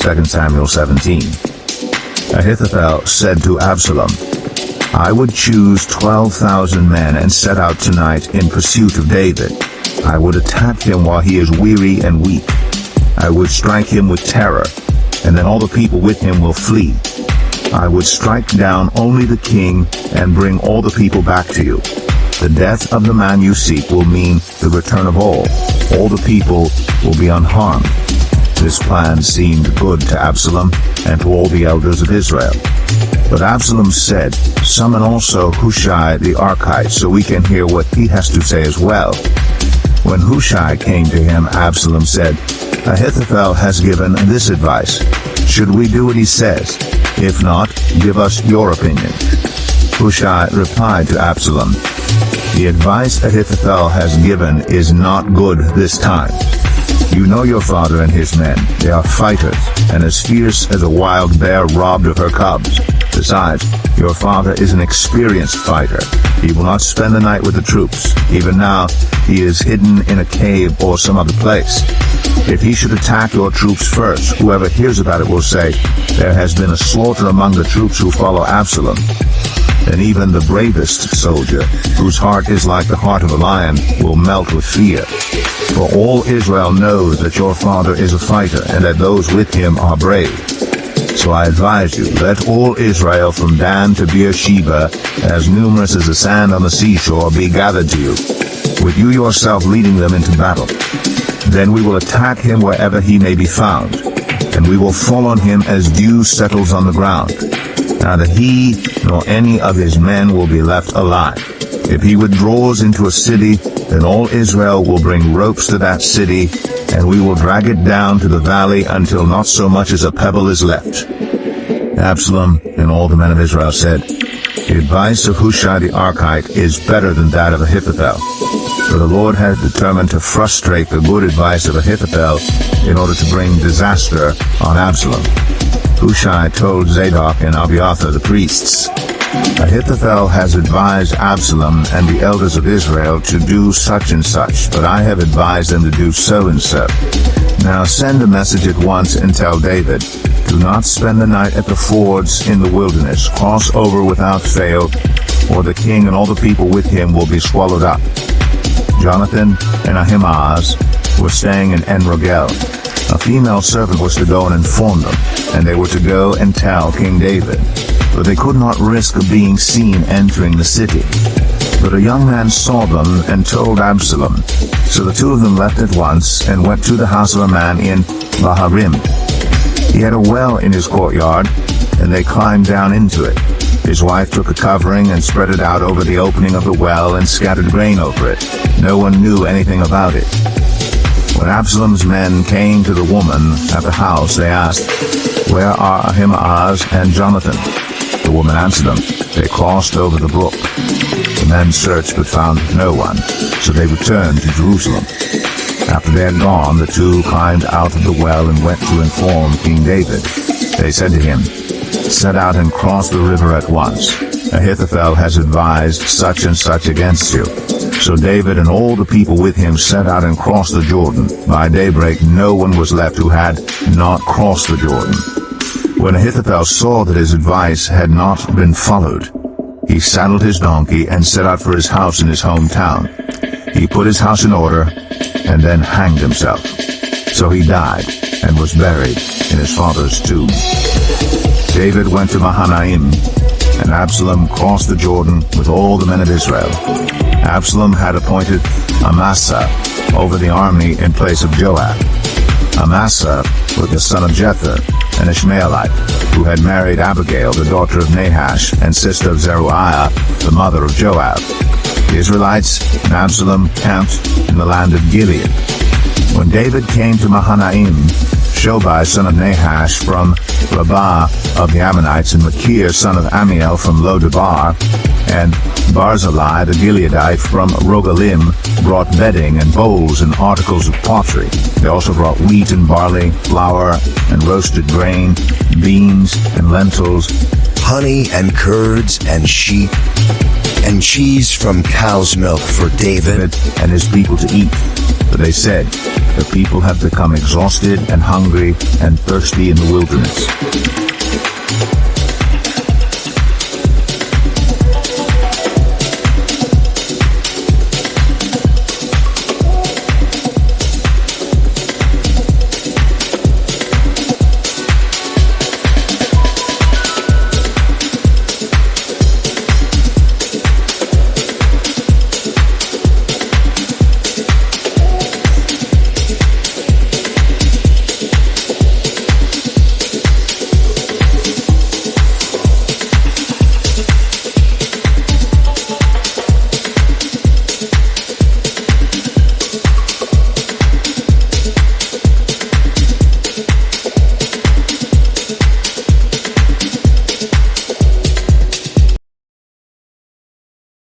2 Samuel 17. Ahithophel said to Absalom, I would choose 12,000 men and set out tonight in pursuit of David. I would attack him while he is weary and weak. I would strike him with terror, and then all the people with him will flee. I would strike down only the king and bring all the people back to you. The death of the man you seek will mean the return of all. All the people will be unharmed. This plan seemed good to Absalom and to all the elders of Israel. But Absalom said, Summon also Hushai the Archite, so we can hear what he has to say as well. When Hushai came to him, Absalom said, Ahithophel has given this advice. Should we do what he says? If not, give us your opinion. Hushai replied to Absalom, The advice Ahithophel has given is not good this time. You know your father and his men. They are fighters, and as fierce as a wild bear robbed of her cubs. Besides, your father is an experienced fighter. He will not spend the night with the troops. Even now, he is hidden in a cave or some other place. If he should attack your troops first, whoever hears about it will say, There has been a slaughter among the troops who follow Absalom. And even the bravest soldier, whose heart is like the heart of a lion, will melt with fear. For all Israel knows that your father is a fighter, and that those with him are brave. So I advise you, let all Israel from Dan to Beersheba, as numerous as the sand on the seashore, be gathered to you, with you yourself leading them into battle. Then we will attack him wherever he may be found, and we will fall on him as dew settles on the ground. Neither he nor any of his men will be left alive. If he withdraws into a city, then all Israel will bring ropes to that city, and we will drag it down to the valley until not so much as a pebble is left. Absalom and all the men of Israel said, The advice of Hushai the Archite is better than that of Ahithophel. For the Lord had determined to frustrate the good advice of Ahithophel in order to bring disaster on Absalom. Hushai told Zadok and Abiathar the priests, Ahithophel has advised Absalom and the elders of Israel to do such and such, but I have advised them to do so and so. Now send a message at once and tell David, Do not spend the night at the fords in the wilderness. Cross over without fail, or the king and all the people with him will be swallowed up. Jonathan and Ahimaaz were staying in En-Rogel. A female servant was to go and inform them, and they were to go and tell King David. But they could not risk being seen entering the city. But a young man saw them and told Absalom. So the two of them left at once and went to the house of a man in Baharim. He had a well in his courtyard, and they climbed down into it. His wife took a covering and spread it out over the opening of the well and scattered grain over it. No one knew anything about it. When Absalom's men came to the woman at the house, they asked, Where are Ahimaaz and Jonathan? The woman answered them, They crossed over the brook. The men searched but found no one, so they returned to Jerusalem. After they had gone, the two climbed out of the well and went to inform King David. They said to him, Set out and cross the river at once. Ahithophel has advised such and such against you. So David and all the people with him set out and crossed the Jordan. By daybreak no one was left who had not crossed the Jordan. When Ahithophel saw that his advice had not been followed, he saddled his donkey and set out for his house in his hometown. He put his house in order and then hanged himself. So he died and was buried in his father's tomb. David went to Mahanaim, and Absalom crossed the Jordan with all the men of Israel. Absalom had appointed Amasa over the army in place of Joab. Amasa was the son of Jether, an Ishmaelite, who had married Abigail, the daughter of Nahash, and sister of Zeruiah, the mother of Joab. The Israelites and Absalom camped in the land of Gilead. When David came to Mahanaim, Shobai, son of Nahash, from Rabbah of the Ammonites, and Machir, son of Amiel, from Lo-debar, and Barzillai the Gileadite from Rogelim, brought bedding and bowls and articles of pottery. They also brought wheat and barley, flour and roasted grain, beans and lentils, honey and curds and sheep, and cheese from cow's milk for David and his people to eat. But they said, "The people have become exhausted and hungry and thirsty in the wilderness."